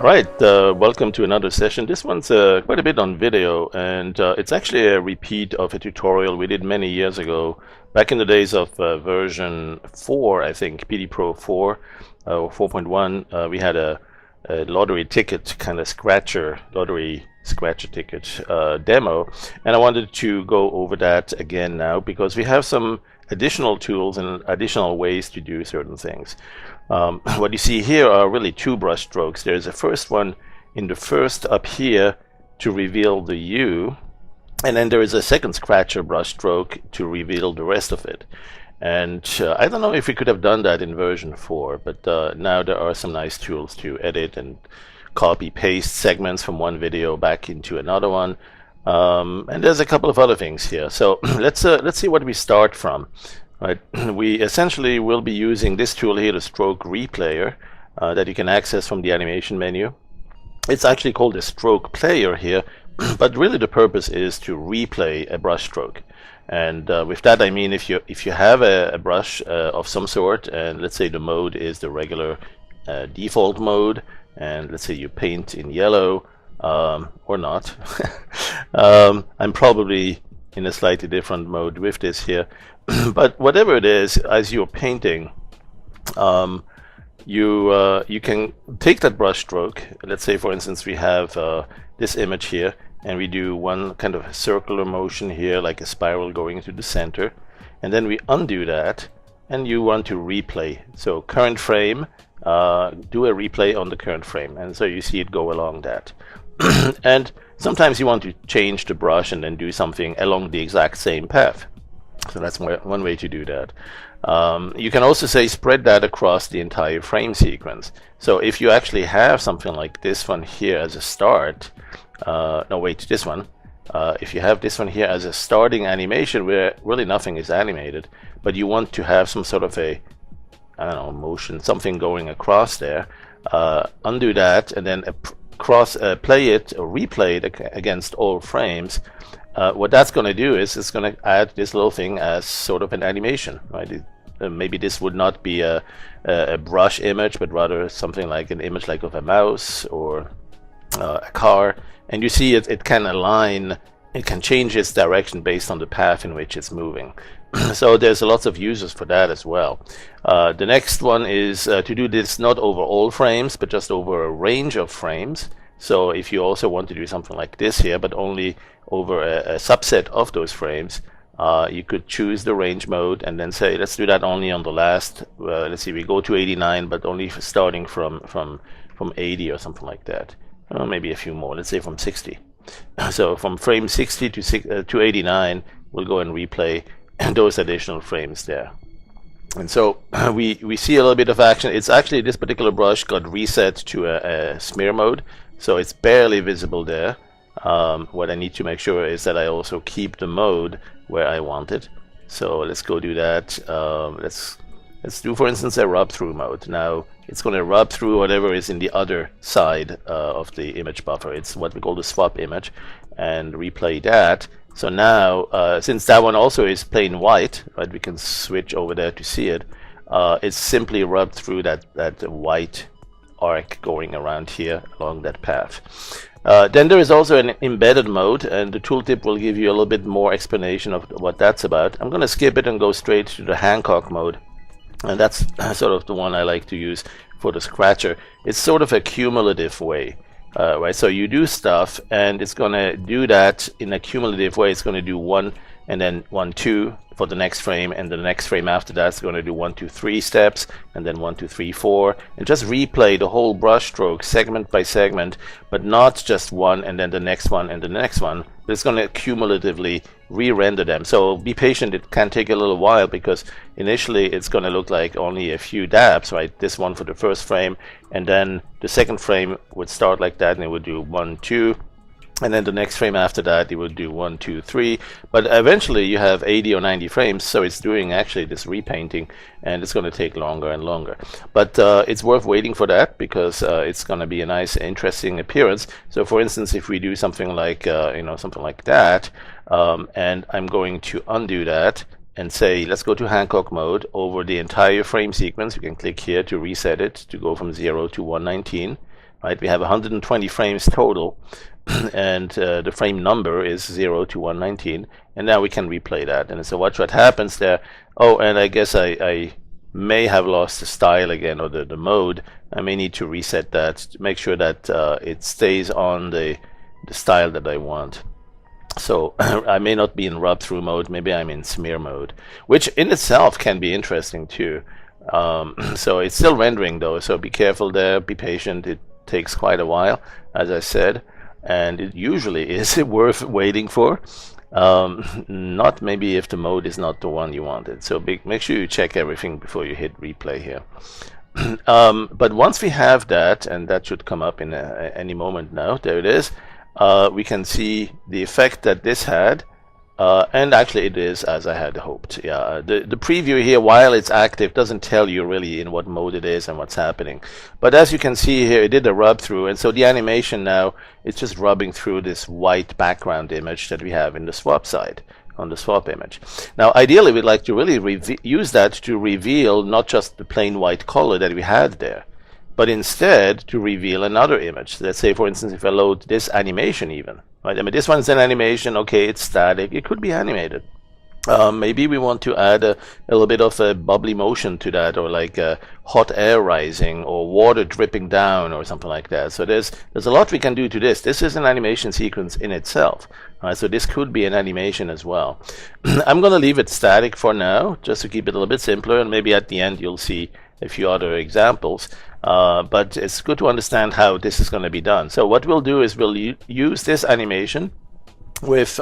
All right, welcome to another session. This one's quite a bit on video, and it's actually a repeat of a tutorial we did many years ago, back in the days of version 4, I think, PD Pro 4 or 4.1. We had a lottery ticket kind of lottery scratcher ticket demo, and I wanted to go over that again now because we have some additional tools and additional ways to do certain things. What you see here are really two brush strokes. There's a first one in the first up here to reveal the U, and then there is a second scratcher brush stroke to reveal the rest of it. And I don't know if we could have done that in version 4, but now there are some nice tools to edit and copy paste segments from one video back into another one. And there's a couple of other things here. So let's see what we start from. Right. We essentially will be using this tool here, the Stroke Replayer, that you can access from the animation menu. It's actually called a Stroke Player here, but really the purpose is to replay a brush stroke. And with that I mean if you have a brush of some sort, and let's say the mode is the regular default mode, and let's say you paint in yellow, or not. I'm probably in a slightly different mode with this here. But whatever it is, as you're painting, you can take that brush stroke. Let's say, for instance, we have this image here, and we do one kind of circular motion here, like a spiral going to the center, and then we undo that, and you want to replay. So current frame, do a replay on the current frame, and so you see it go along that. And sometimes you want to change the brush and then do something along the exact same path. So that's one way to do that. You can also say spread that across the entire frame sequence. So if you actually have something like this one here as a start, no wait, this one. If you have this one here as a starting animation where really nothing is animated, but you want to have some sort of a, I don't know, motion, something going across there, undo that and then play it or replay it against all frames. What that's going to do is it's going to add this little thing as sort of an animation, right? Maybe this would not be a brush image, but rather something like an image like of a mouse or a car. And you see it can align, it can change its direction based on the path in which it's moving. So there's lots of uses for that as well. The next one is to do this not over all frames, but just over a range of frames. So if you also want to do something like this here, but only over a subset of those frames, you could choose the range mode and then say, let's do that only on the last, let's see, we go to 89, but only starting from 80 or something like that. Maybe a few more, let's say from 60. So from frame 60 to 89, we'll go and replay those additional frames there. And so we see a little bit of action. It's actually, this particular brush got reset to a smear mode, so it's barely visible there. What I need to make sure is that I also keep the mode where I want it. So let's go do that. Let's do, for instance, a rub through mode. Now it's going to rub through whatever is in the other side of the image buffer. It's what we call the swap image, and replay that. So now, since that one also is plain white, right, we can switch over there to see it. It's simply rubbed through that white arc going around here along that path. Then there is also an embedded mode, and the tooltip will give you a little bit more explanation of what that's about. I'm going to skip it and go straight to the Hancock mode, and that's sort of the one I like to use for the scratcher. It's sort of a cumulative way. Right, so you do stuff, and it's going to do that in a cumulative way. It's going to do 1 and then 1, 2 for the next frame, and the next frame after that's going to do 1, 2, 3 steps, and then 1, 2, 3, 4, and just replay the whole brush stroke segment by segment, but not just one and then the next one and the next one. But it's going to cumulatively re-render them. So be patient, it can take a little while because initially it's going to look like only a few dabs, right? This one for the first frame, and then the second frame would start like that, and it would do 1, 2. And then the next frame after that, it would do 1, 2, 3. But eventually you have 80 or 90 frames, so it's doing actually this repainting, and it's going to take longer and longer. But it's worth waiting for that because it's going to be a nice, interesting appearance. So for instance, if we do something like, something like that, and I'm going to undo that and say, let's go to Hancock mode over the entire frame sequence. You can click here to reset it to go from 0 to 119. right? We have 120 frames total, and the frame number is 0 to 119, and now we can replay that. And so watch what happens there. Oh, and I guess I may have lost the style again, or the mode. I may need to reset that to make sure that it stays on the style that I want. So I may not be in rub-through mode, maybe I'm in smear mode, which in itself can be interesting too. So it's still rendering though, so be careful there, be patient. It takes quite a while, as I said, and it usually is worth waiting for. Not maybe if the mode is not the one you wanted. So make sure you check everything before you hit replay here. But once we have that, and that should come up in any moment now, there it is. We can see the effect that this had, and actually it is as I had hoped. Yeah, the preview here, while it's active, doesn't tell you really in what mode it is and what's happening. But as you can see here, it did a rub through, and so the animation now is just rubbing through this white background image that we have in the swap side, on the swap image. Now ideally we'd like to really use that to reveal not just the plain white color that we had there, but instead to reveal another image. Let's say, for instance, if I load this animation even, right? I mean, this one's an animation, okay, it's static, it could be animated. Maybe we want to add a little bit of a bubbly motion to that, or like hot air rising, or water dripping down, or something like that. So there's a lot we can do to this. This is an animation sequence in itself, right? So this could be an animation as well. I'm going to leave it static for now, just to keep it a little bit simpler, and maybe at the end you'll see a few other examples. But it's good to understand how this is going to be done. So what we'll do is we'll use this animation with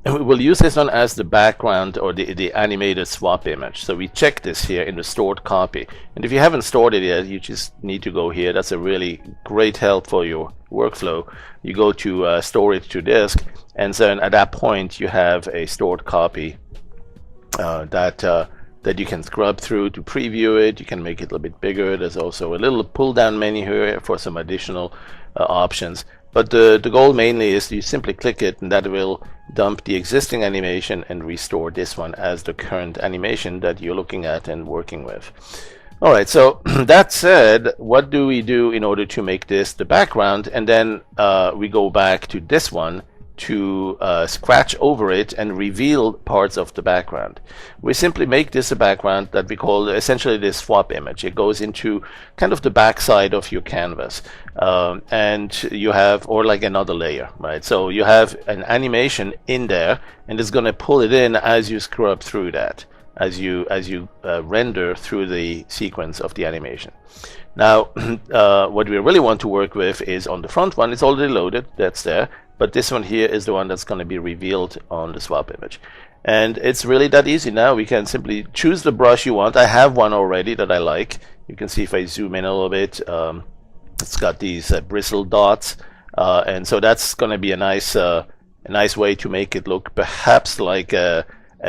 we'll use this one as the background, or the animated swap image. So we check this here in the stored copy, and if you haven't stored it yet, you just need to go here. That's a really great help for your workflow. You go to storage to disk, and then at that point you have a stored copy that you can scrub through to preview it. You can make it a little bit bigger. There's also a little pull down menu here for some additional options. But the goal mainly is you simply click it, and that will dump the existing animation and restore this one as the current animation that you're looking at and working with. Alright, so that said, what do we do in order to make this the background? And then we go back to this one to scratch over it and reveal parts of the background. We simply make this a background that we call essentially this swap image. It goes into kind of the backside of your canvas, and you have, or like another layer, right? So you have an animation in there, and it's going to pull it in as you scrub through that, as you render through the sequence of the animation. Now, what we really want to work with is on the front one. It's already loaded, that's there. But this one here is the one that's going to be revealed on the swap image. And it's really that easy now. We can simply choose the brush you want. I have one already that I like. You can see if I zoom in a little bit, it's got these bristle dots. And so that's going to be a nice way to make it look perhaps like a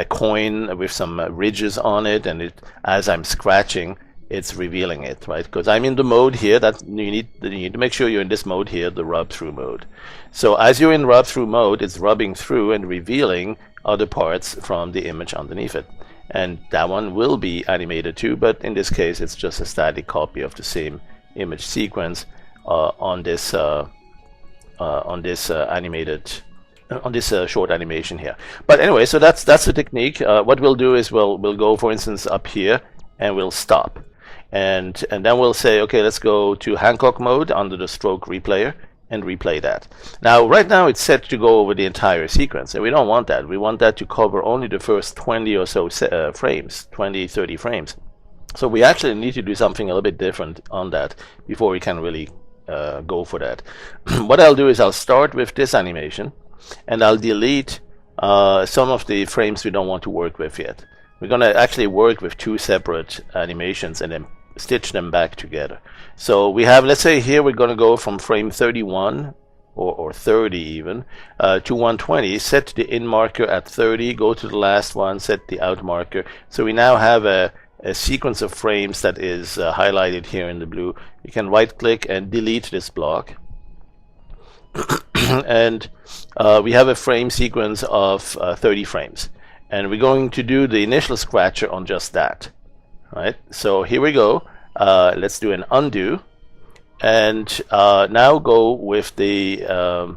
coin with some ridges on it. And as I'm scratching, it's revealing it, right? Because I'm in the mode here that you need to make sure you're in this mode here, the rub through mode. So as you're in rub through mode, it's rubbing through and revealing other parts from the image underneath it. And that one will be animated too, but in this case it's just a static copy of the same image sequence on this short animation here. But anyway, so that's the technique. What we'll do is we'll go, for instance, up here, and we'll stop. And then we'll say, okay, let's go to Hancock mode under the stroke replayer and replay that. Now, right now it's set to go over the entire sequence, and we don't want that. We want that to cover only the first 20 or so frames, 20, 30 frames. So we actually need to do something a little bit different on that before we can really go for that. What I'll do is I'll start with this animation, and I'll delete some of the frames we don't want to work with yet. We're going to actually work with two separate animations and then stitch them back together. So we have, let's say here we're going to go from frame 31 or 30 even to 120, set the in marker at 30, go to the last one, set the out marker. So we now have a sequence of frames that is highlighted here in the blue. You can right click and delete this block. And we have a frame sequence of 30 frames. And we're going to do the initial scratcher on just that. Right? So here we go. Let's do an undo. And now go with the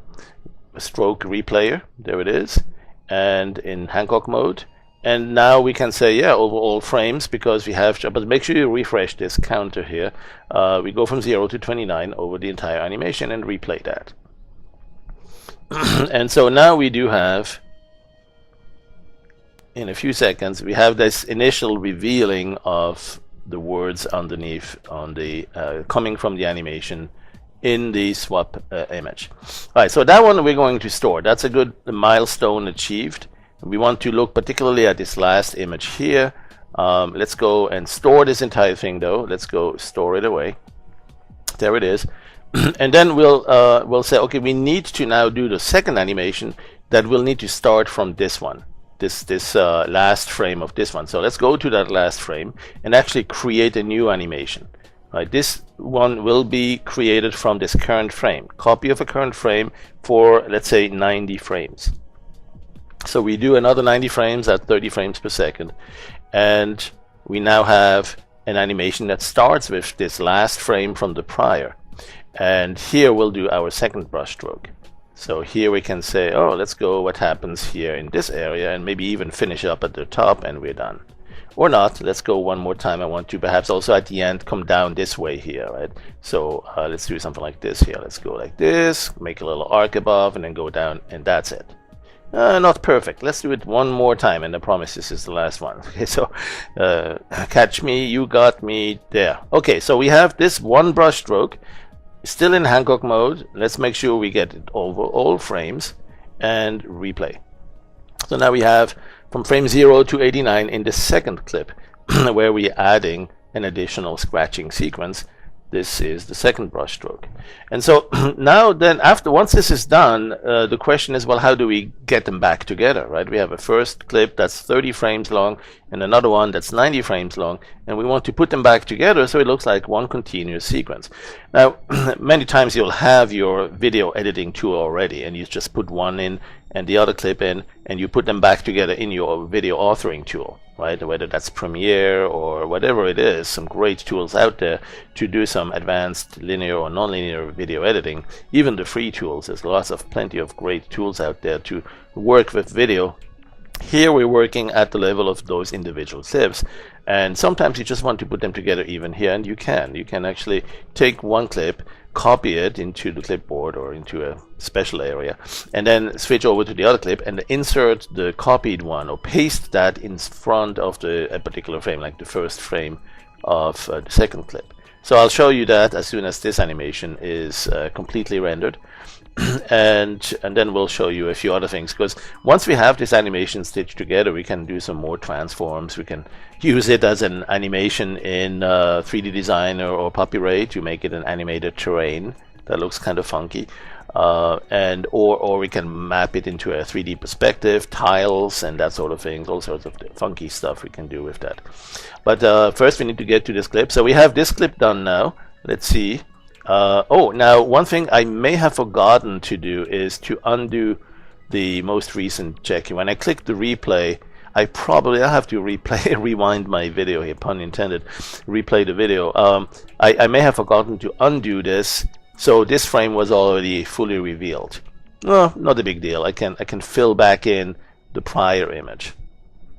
stroke replayer. There it is. And in Hancock mode. And now we can say, yeah, over all frames, because we have, but make sure you refresh this counter here. We go from 0 to 29 over the entire animation and replay that. And so now we do have, in a few seconds, we have this initial revealing of the words underneath on the coming from the animation in the swap image. All right, so that one we're going to store. That's a good milestone achieved. We want to look particularly at this last image here. Let's go and store this entire thing though. Let's go store it away. There it is. And then we'll say, okay, we need to now do the second animation that will need to start from this one, this last frame of this one. So let's go to that last frame and actually create a new animation. Right, this one will be created from this current frame, copy of a current frame for, let's say, 90 frames. So we do another 90 frames at 30 frames per second, and we now have an animation that starts with this last frame from the prior. And here we'll do our second brush stroke. So here we can say, oh, let's go what happens here in this area, and maybe even finish up at the top, and we're done. Or not. Let's go one more time. I want to perhaps also at the end come down this way here, right? So let's do something like this here. Let's go like this, make a little arc above, and then go down, and that's it. Not perfect. Let's do it one more time, and I promise this is the last one. Okay, so catch me, you got me, there. Okay, so we have this one brush stroke, still in Hancock mode. Let's make sure we get it over all frames and replay. So now we have from frame 0 to 89 in the second clip, where we're adding an additional scratching sequence. This is the second brush stroke. And so now then, once this is done, the question is, well, how do we get them back together, right? We have a first clip that's 30 frames long and another one that's 90 frames long, and we want to put them back together so it looks like one continuous sequence. Now, many times you'll have your video editing tool already, and you just put one in and the other clip in, and you put them back together in your video authoring tool, right? Whether that's Premiere or whatever it is, some great tools out there to do some advanced linear or nonlinear video editing. Even the free tools, there's plenty of great tools out there to work with video. Here we're working at the level of those individual clips, and sometimes you just want to put them together even here, and you can actually take one clip, copy it into the clipboard or into a special area, and then switch over to the other clip and insert the copied one or paste that in front of a particular frame, like the first frame of the second clip. So I'll show you that as soon as this animation is completely rendered. and then we'll show you a few other things, because once we have this animation stitched together, we can do some more transforms. We can use it as an animation in 3D Designer or PuppyRay to make it an animated terrain that looks kind of funky, or we can map it into a 3D perspective, tiles and that sort of things, all sorts of funky stuff we can do with that. But first we need to get to this clip. So we have this clip done now. Let's see. Oh, now one thing I may have forgotten to do is to undo the most recent checking. When I click the replay, I'll have to rewind my video here, pun intended, replay the video. I may have forgotten to undo this, so this frame was already fully revealed. No, not a big deal. I can fill back in the prior image.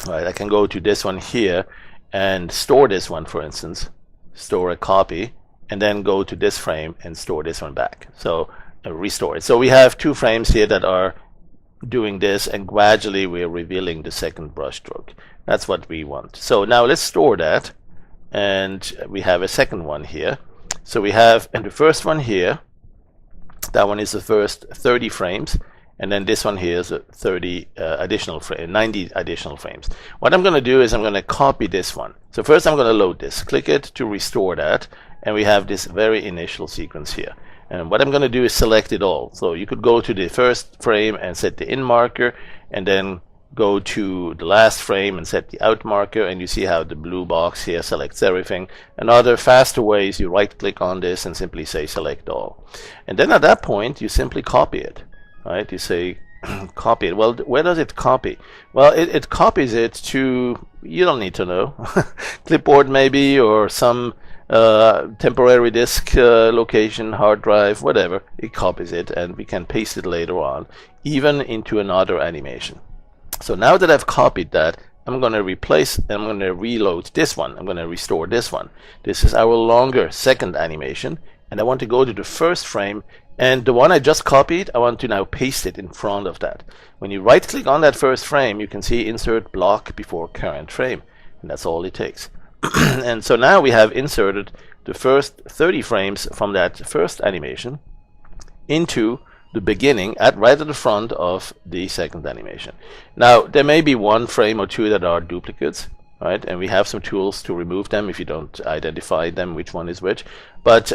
All right, I can go to this one here and store this one, for instance, store a copy, and then go to this frame and store this one back. So restore it. So we have two frames here that are doing this, and gradually we're revealing the second brush stroke. That's what we want. So now let's store that, and we have a second one here. So we have, and the first one here, that one is the first 30 frames, and then this one here is 90 additional frames. What I'm going to do is I'm going to copy this one. So first I'm going to load this, click it to restore that, and we have this very initial sequence here. And what I'm going to do is select it all. So you could go to the first frame and set the in marker, and then go to the last frame and set the out marker, and you see how the blue box here selects everything. Another faster way is you right click on this and simply say select all. And then at that point you simply copy it. Right? You say copy it. Well, where does it copy? Well, it copies it to, you don't need to know, clipboard maybe, or some temporary disk location, hard drive, whatever. It copies it, and we can paste it later on, even into another animation. So now that I've copied that, I'm going to replace, I'm going to reload this one. I'm going to restore this one. This is our longer second animation, and I want to go to the first frame, and the one I just copied, I want to now paste it in front of that. When you right click on that first frame, you can see insert block before current frame, and that's all it takes. And so now we have inserted the first 30 frames from that first animation into the beginning right at the front of the second animation. Now there may be one frame or two that are duplicates, right? And we have some tools to remove them if you don't identify them, which one is which. But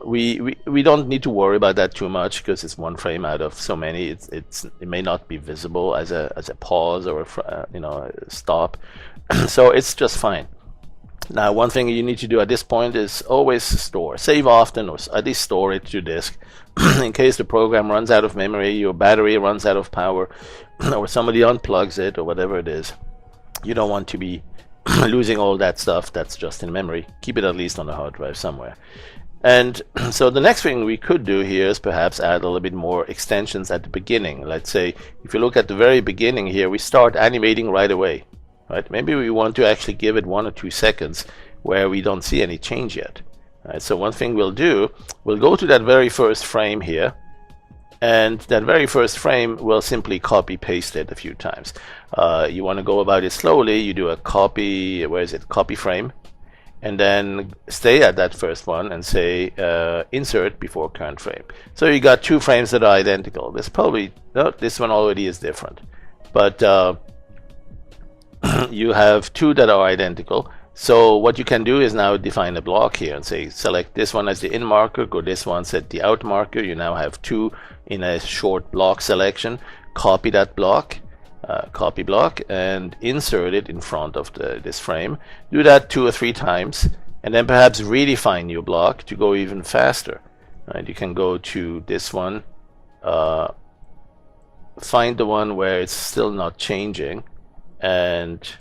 we don't need to worry about that too much, because it's one frame out of so many. It may not be visible as a pause or a stop, so it's just fine. Now, one thing you need to do at this point is always store. Save often, or at least store it to disk in case the program runs out of memory, your battery runs out of power, or somebody unplugs it, or whatever it is. You don't want to be losing all that stuff that's just in memory. Keep it at least on the hard drive somewhere. And so the next thing we could do here is perhaps add a little bit more extensions at the beginning. Let's say if you look at the very beginning here, we start animating right away. Right? Maybe we want to actually give it 1 or 2 seconds where we don't see any change yet. Right? So one thing we'll do, we'll go to that very first frame here, and that very first frame will simply copy paste it a few times. You want to go about it slowly. You do a copy, copy frame, and then stay at that first one and say insert before current frame. So you got 2 frames that are identical. This one already is different, but you have 2 that are identical. So what you can do is now define a block here and say select this one as the in marker, go this one, set the out marker. You now have 2 in a short block selection. Copy that block, copy block, and insert it in front of this frame. Do that 2 or 3 times, and then perhaps redefine your block to go even faster. Right? You can go to this one, find the one where it's still not changing, and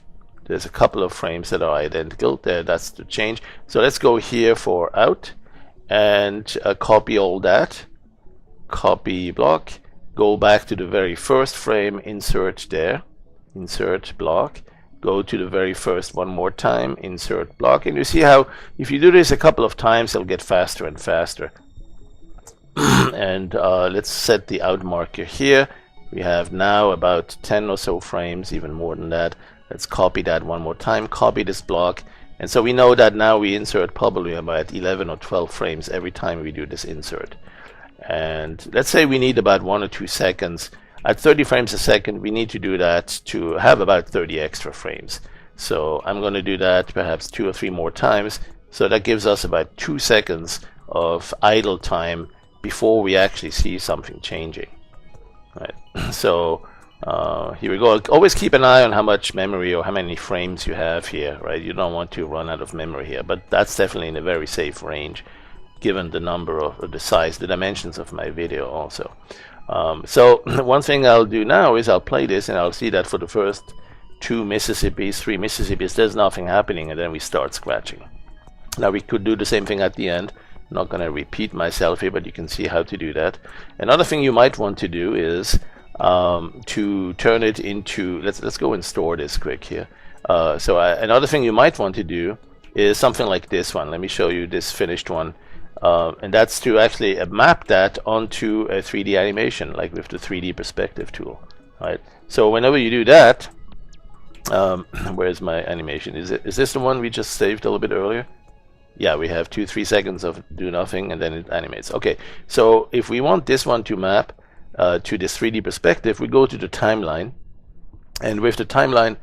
there's a couple of frames that are identical there. That's the change. So let's go here for out and copy all that, copy block, go back to the very first frame, insert there, insert block, go to the very first one more time, insert block, and you see how if you do this a couple of times it'll get faster and faster. And let's set the out marker here. We have now about 10 or so frames, even more than that. Let's copy that one more time, copy this block, and so we know that now we insert probably about 11 or 12 frames every time we do this insert. And let's say we need about 1 or 2 seconds. At 30 frames a second, we need to do that to have about 30 extra frames. So I'm going to do that perhaps 2 or 3 more times. So that gives us about 2 seconds of idle time before we actually see something changing. Right. So here we go. Always keep an eye on how much memory or how many frames you have here. Right. You don't want to run out of memory here, but that's definitely in a very safe range, given the number of the size, the dimensions of my video also. So one thing I'll do now is I'll play this, and I'll see that for the first 2 Mississippis, 3 Mississippis, there's nothing happening, and then we start scratching. Now we could do the same thing at the end. I'm not going to repeat myself here, but you can see how to do that. Another thing you might want to do is to turn it into, let's go and store this quick here. Another thing you might want to do is something like this one. Let me show you this finished one. And that's to actually map that onto a 3D animation, like with the 3D perspective tool. Right. So whenever you do that, where's my animation? Is this the one we just saved a little bit earlier? Yeah, we have 2-3 seconds of do nothing, and then it animates. Okay, so if we want this one to map to this 3D perspective, we go to the timeline, and with the timeline,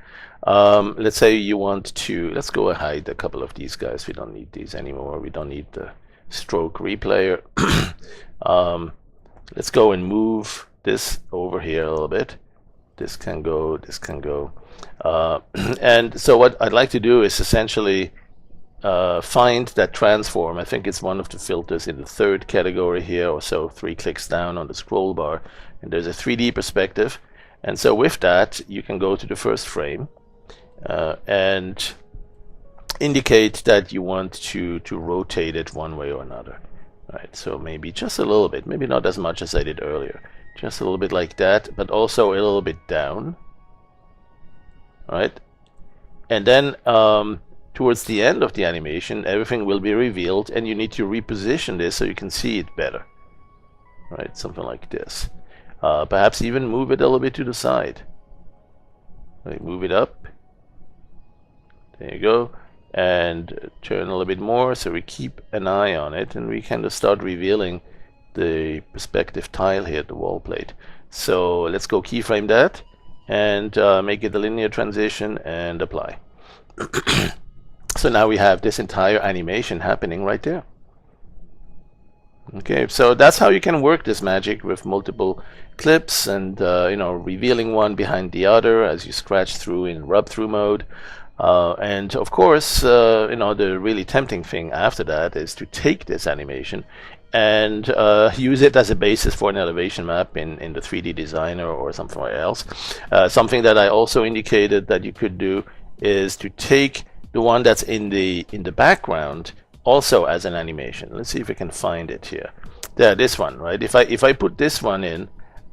let's say you want to, let's go and hide a couple of these guys. We don't need these anymore. We don't need the stroke replayer. Let's go and move this over here a little bit. This can go, this can go. And so what I'd like to do is essentially find that transform. I think it's one of the filters in the 3rd category here, or so 3 clicks down on the scroll bar, and there's a 3D perspective. And so with that you can go to the first frame, and indicate that you want to rotate it one way or another. Right, so maybe just a little bit, maybe not as much as I did earlier, just a little bit like that, but also a little bit down. Right, and then towards the end of the animation, everything will be revealed, and you need to reposition this so you can see it better. Right, something like this. Perhaps even move it a little bit to the side. Right, move it up. There you go. And turn a little bit more so we keep an eye on it, and we kind of start revealing the perspective tile here, the wall plate. So let's go keyframe that and make it a linear transition and apply. So now we have this entire animation happening right there. Okay, so that's how you can work this magic with multiple clips and you know, revealing one behind the other as you scratch through in rub through mode. And of course, you know, the really tempting thing after that is to take this animation and use it as a basis for an elevation map in the 3D Designer or somewhere else. Something that I also indicated that you could do is to take the one that's in the background also as an animation. Let's see if we can find it here. There, this one, right? If I put this one in,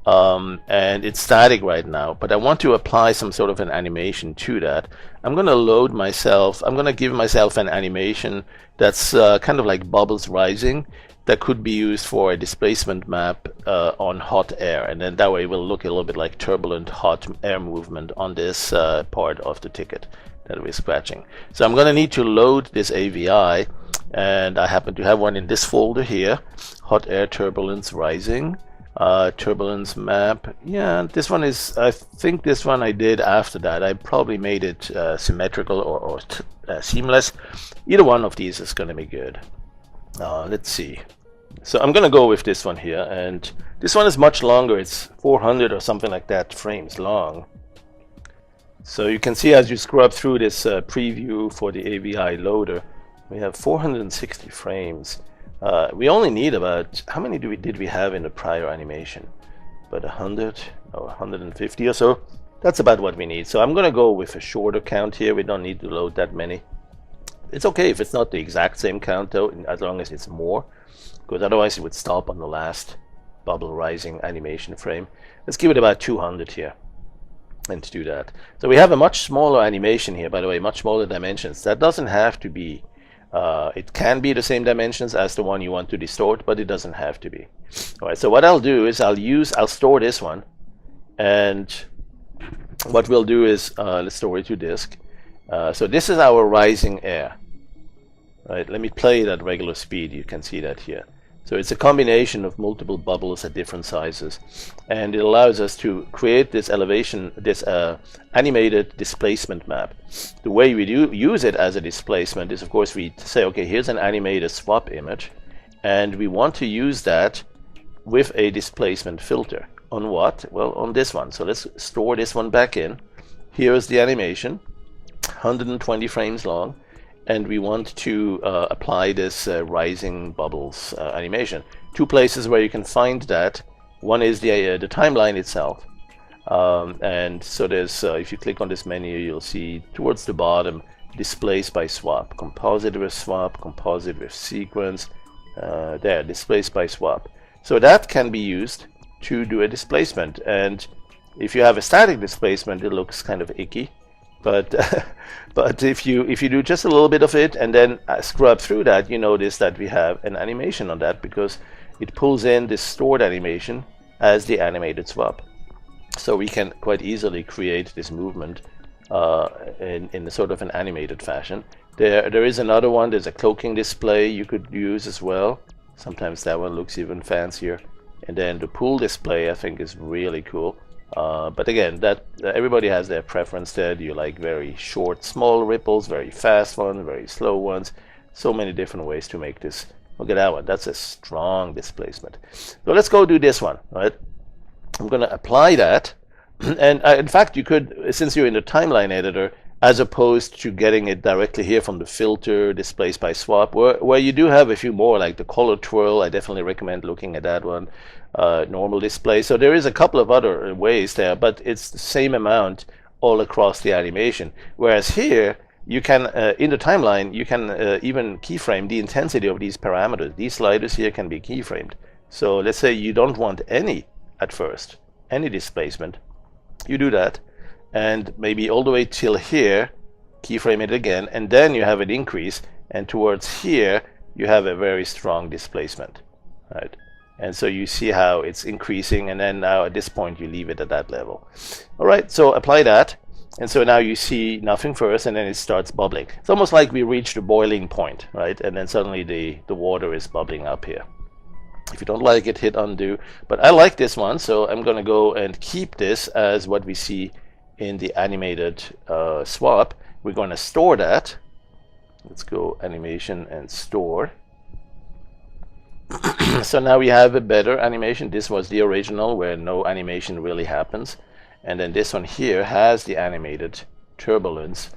and it's static right now, but I want to apply some sort of an animation to that, I'm going to load myself, I'm going to give myself an animation that's kind of like bubbles rising, that could be used for a displacement map on hot air, and then that way it will look a little bit like turbulent hot air movement on this part of the ticket that we're scratching. So I'm going to need to load this AVI, and I happen to have one in this folder here, hot air turbulence rising. Turbulence map. Yeah, this one is, I think this one I did after that. I probably made it symmetrical or seamless. Either one of these is going to be good. Let's see. So I'm going to go with this one here, and this one is much longer. It's 400 or something like that frames long. So you can see as you scrub through this preview for the AVI loader, we have 460 frames. We only need about, how many did we have in the prior animation? About 100 or 150 or so. That's about what we need. So I'm going to go with a shorter count here. We don't need to load that many. It's okay if it's not the exact same count though, as long as it's more, because otherwise it would stop on the last bubble rising animation frame. Let's give it about 200 here and to do that. So we have a much smaller animation here, by the way, much smaller dimensions. That doesn't have to be, it can be the same dimensions as the one you want to distort, but it doesn't have to be. All right, so what I'll do is I'll store this one, and what we'll do is let's store it to disk. So this is our rising air. Right, let me play it at regular speed. You can see that here. So it's a combination of multiple bubbles at different sizes, and it allows us to create this elevation, this animated displacement map. The way we do use it as a displacement is, of course, we say, okay, here's an animated swap image, and we want to use that with a displacement filter. On what? Well, on this one. So let's store this one back in. Here's the animation, 120 frames long. And we want to apply this rising bubbles animation. Two places where you can find that. One is the timeline itself. And so there's, if you click on this menu, you'll see towards the bottom, displace by swap. Composite with swap, composite with sequence. There, displace by swap. So that can be used to do a displacement. And if you have a static displacement, it looks kind of icky. But but if you do just a little bit of it and then scrub through that, you notice that we have an animation on that because it pulls in this stored animation as the animated swap. So we can quite easily create this movement in a sort of an animated fashion. There is another one. There's a cloaking display you could use as well. Sometimes that one looks even fancier. And then the pool display I think is really cool. But again, that everybody has their preference there. Do you like very short, small ripples, very fast ones, very slow ones? So many different ways to make this. Look at that one. That's a strong displacement. So let's go do this one, right? I'm going to apply that. And in fact, you could, since you're in the timeline editor, as opposed to getting it directly here from the filter, displace by swap, where you do have a few more, like the color twirl. I definitely recommend looking at that one. Normal display. So there is a couple of other ways there, but it's the same amount all across the animation. Whereas here, you can, in the timeline, you can even keyframe the intensity of these parameters. These sliders here can be keyframed. So let's say you don't want any at first, any displacement. You do that, and maybe all the way till here, keyframe it again, and then you have an increase, and towards here, you have a very strong displacement, right? And so you see how it's increasing, and then now at this point, you leave it at that level. All right, so apply that. And so now you see nothing first, and then it starts bubbling. It's almost like we reached a boiling point, right? And then suddenly the water is bubbling up here. If you don't like it, hit undo. But I like this one, so I'm going to go and keep this as what we see in the animated swap. We're going to store that. Let's go animation and store. So now we have a better animation. This was the original where no animation really happens. And then this one here has the animated turbulence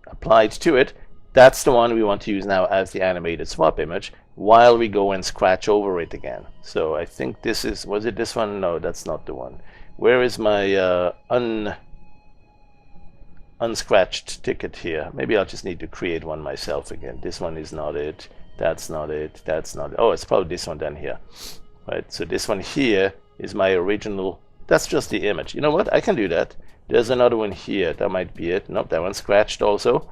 applied to it. That's the one we want to use now as the animated swap image while we go and scratch over it again. So I think this is, was it this one? No, that's not the one. Where is my unscratched ticket here? Maybe I'll just need to create one myself again. This one is not it. That's not it. That's not it. Oh, it's probably this one down here. Right, so this one here is my original. That's just the image. You know what? I can do that. There's another one here. That might be it. Nope, that one's scratched also.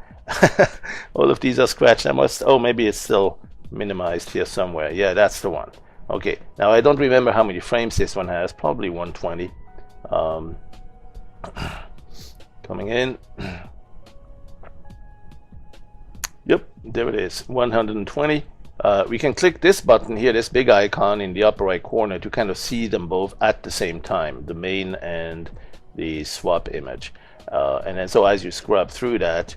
All of these are scratched. I must, oh, maybe it's still minimized here somewhere. Yeah, that's the one. Okay, now I don't remember how many frames this one has. Probably 120. Coming in. Yep, there it is, 120. We can click this button here, this big icon in the upper right corner, to kind of see them both at the same time, the main and the swap image. And then so as you scrub through that,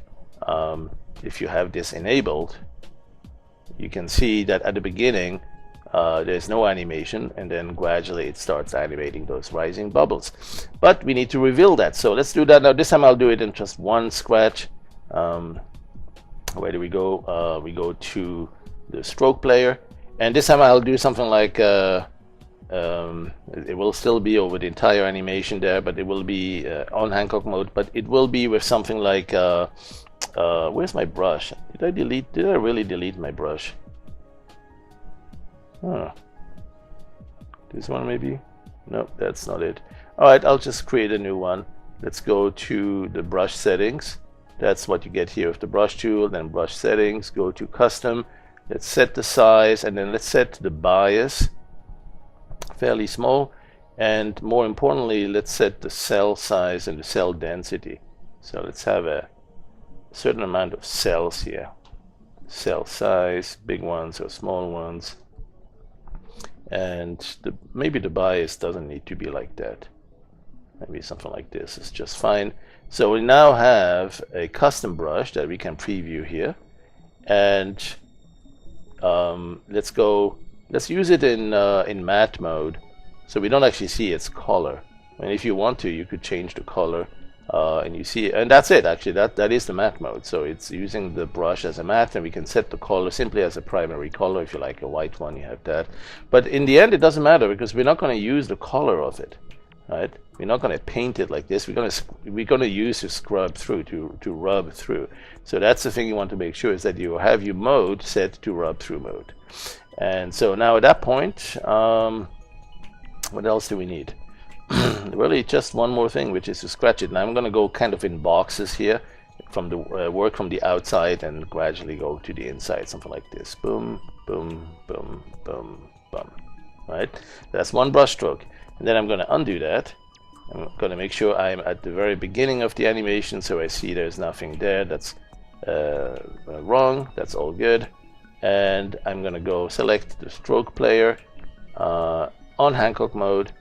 if you have this enabled, you can see that at the beginning there's no animation, and then gradually it starts animating those rising bubbles. But we need to reveal that, so let's do that now. This time I'll do it in just one scratch. Where do we go? We go to the stroke player, and this time I'll do something like it will still be over the entire animation there, but it will be on Hancock mode, but it will be with something like where's my brush? Did I really delete my brush? Huh. This one maybe? No, that's not it. All right, I'll just create a new one. Let's go to the brush settings. That's what you get here with the brush tool. Then brush settings, go to custom. Let's set the size, and then let's set the bias fairly small, and more importantly, let's set the cell size and the cell density. So let's have a certain amount of cells here. Cell size, big ones or small ones, and maybe the bias doesn't need to be like that. Maybe something like this is just fine. So we now have a custom brush that we can preview here, and let's use it in matte mode, so we don't actually see its color. And if you want to, you could change the color, and you see, and that's it. Actually, that is the matte mode. So it's using the brush as a matte, and we can set the color simply as a primary color. If you like a white one, you have that. But in the end, it doesn't matter, because we're not going to use the color of it. Right? We're not going to paint it like this. We're going to use to scrub through, to rub through. So that's the thing you want to make sure, is that you have your mode set to rub through mode. And so now at that point, what else do we need? Really just one more thing, which is to scratch it. Now I'm going to go kind of in boxes here, from the work from the outside and gradually go to the inside, something like this. Boom, boom, boom, boom, boom. Right? That's one brush stroke. And then I'm going to undo that. I'm going to make sure I'm at the very beginning of the animation, so I see there's nothing there. That's wrong. That's all good. And I'm going to go select the stroke player on Hancock mode,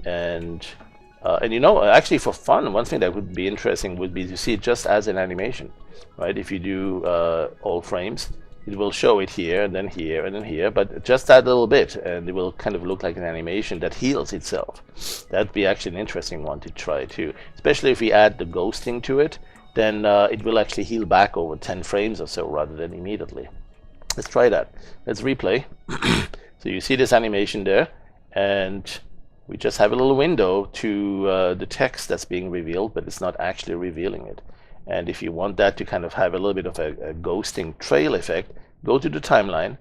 and you know, actually for fun, one thing that would be interesting would be to see it just as an animation, right? If you do all frames, it will show it here and then here and then here, but just that little bit, and it will kind of look like an animation that heals itself. That'd be actually an interesting one to try too, especially if we add the ghosting to it. Then it will actually heal back over 10 frames or so rather than immediately. Let's try that. Let's replay. So you see this animation there, and we just have a little window to the text that's being revealed, but it's not actually revealing it. And if you want that to kind of have a little bit of a ghosting trail effect, go to the timeline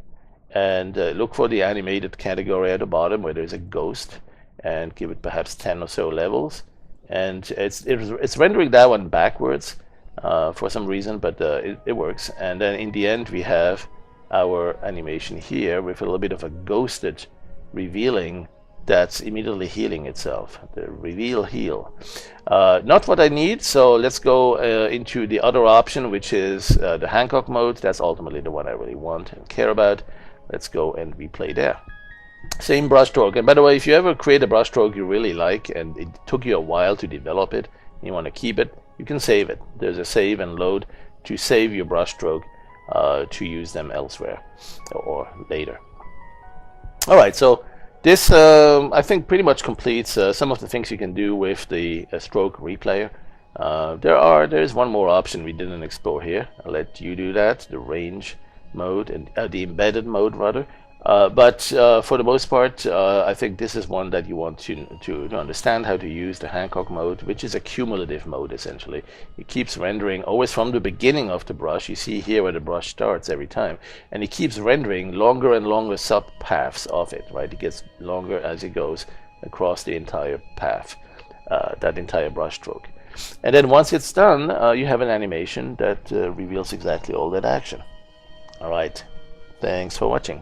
and look for the animated category at the bottom where there's a ghost, and give it perhaps 10 or so levels. And it's rendering that one backwards for some reason, but it works. And then in the end, we have our animation here with a little bit of a ghosted revealing that's immediately healing itself. The reveal heal. Not what I need, so let's go into the other option, which is the Hancock mode. That's ultimately the one I really want and care about. Let's go and replay there. Same brushstroke. And by the way, if you ever create a brushstroke you really like and it took you a while to develop it, and you want to keep it, you can save it. There's a save and load to save your brushstroke to use them elsewhere or later. All right, so this, I think, pretty much completes some of the things you can do with the stroke replayer. There's one more option we didn't explore here. I'll let you do that, the range mode, and the embedded mode rather. But for the most part, I think this is one that you want to understand how to use, the Hancock mode, which is a cumulative mode essentially. It keeps rendering always from the beginning of the brush. You see here where the brush starts every time, and it keeps rendering longer and longer subpaths of it, right? It gets longer as it goes across the entire path, that entire brush stroke. And then once it's done, you have an animation that reveals exactly all that action. All right, thanks for watching.